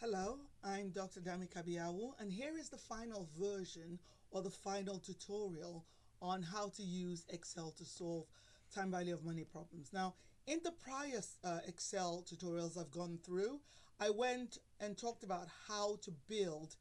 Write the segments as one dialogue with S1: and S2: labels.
S1: Hello, I'm Dr. Dami Kabiawu, and here is the final version or the final tutorial on how to use Excel to solve time value of money problems. Now, in the prior Excel tutorials I've gone through, I went and talked about how to build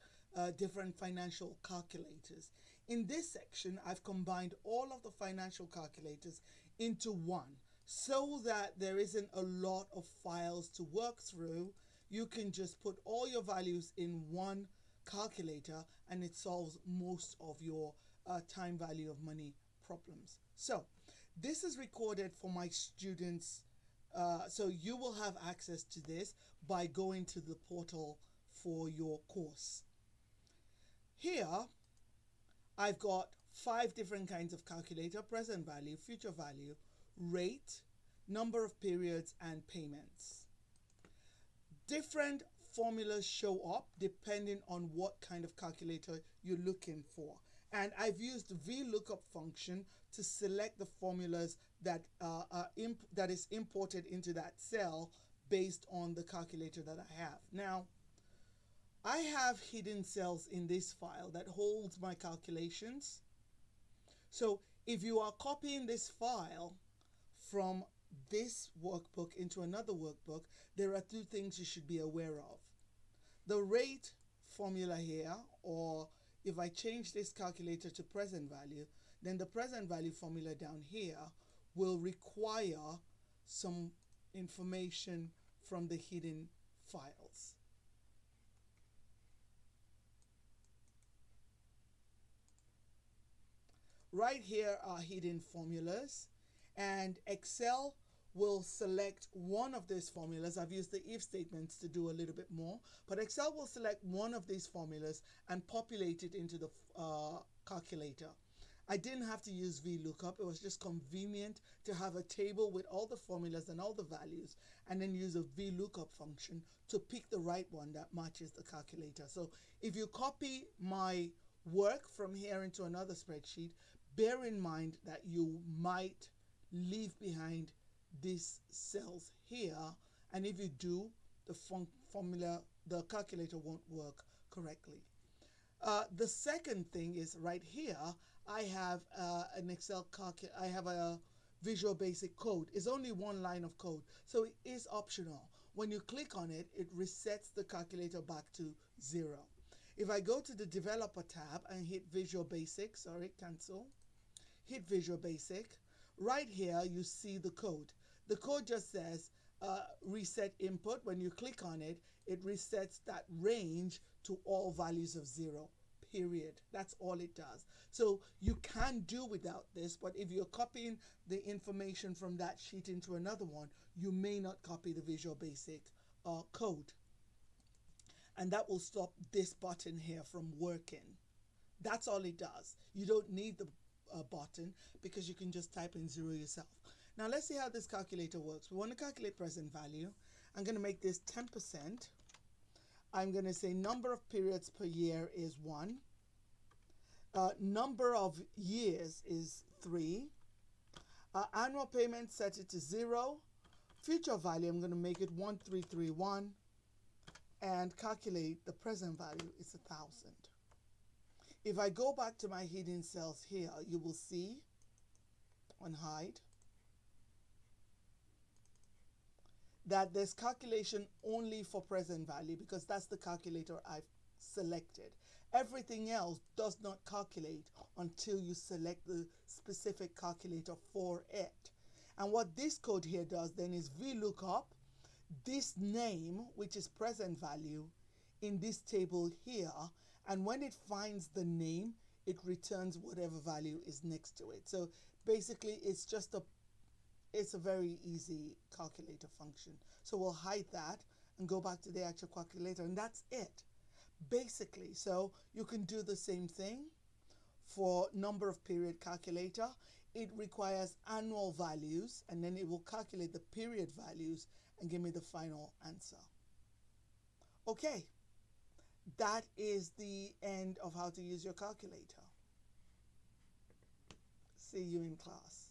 S1: different financial calculators. In this section, I've combined all of the financial calculators into one so that there isn't a lot of files to work through. You can just put all your values in one calculator and it solves most of your time value of money problems. So this is recorded for my students, so you will have access to this by going to the portal for your course. Here I've got 5 different kinds of calculator: present value, future value, rate, number of periods, and payments. Different formulas show up depending on what kind of calculator you're looking for. And I've used the VLOOKUP function to select the formulas that that is imported into that cell based on the calculator that I have. Now, I have hidden cells in this file that holds my calculations. So if you are copying this file from this workbook into another workbook, there are 2 things you should be aware of. The rate formula here, or if I change this calculator to present value, then the present value formula down here will require some information from the hidden files. Right here are hidden formulas, and Excel will select one of these formulas. I've used the if statements to do a little bit more, but Excel will select one of these formulas and populate it into the calculator. I didn't have to use VLOOKUP. It was just convenient to have a table with all the formulas and all the values, and then use a VLOOKUP function to pick the right one that matches the calculator. So if you copy my work from here into another spreadsheet, bear in mind that you might leave behind these cells here, and if you do, the calculator won't work correctly. The second thing is right here, I have an Excel I have a Visual Basic code. It's only 1 line of code, so it is optional. When you click on it, it resets the calculator back to 0. If I go to the Developer tab and hit Visual Basic, cancel, hit Visual Basic, right here you see the code. The code just says reset input. When you click on it, it resets that range to all values of 0, period. That's all it does. So you can do without this, but if you're copying the information from that sheet into another one, you may not copy the Visual Basic code. And that will stop this button here from working. That's all it does. You don't need the button because you can just type in 0 yourself. Now let's see how this calculator works. We want to calculate present value. I'm going to make this 10%. I'm going to say number of periods per year is 1. Number of years is 3. Annual payment, set it to 0. Future value, I'm going to make it 1331. And calculate the present value is 1,000. If I go back to my hidden cells here, you will see on hide that there's calculation only for present value because that's the calculator I've selected. Everything else does not calculate until you select the specific calculator for it. And what this code here does then is VLOOKUP this name, which is present value, in this table here, and when it finds the name, it returns whatever value is next to it. So basically it's a very easy calculator function. So we'll hide that and go back to the actual calculator, and that's it basically. So you can do the same thing for number of period calculator. It requires annual values, and then it will calculate the period values and give me the final answer. Okay, that is the end of how to use your calculator. See you in class.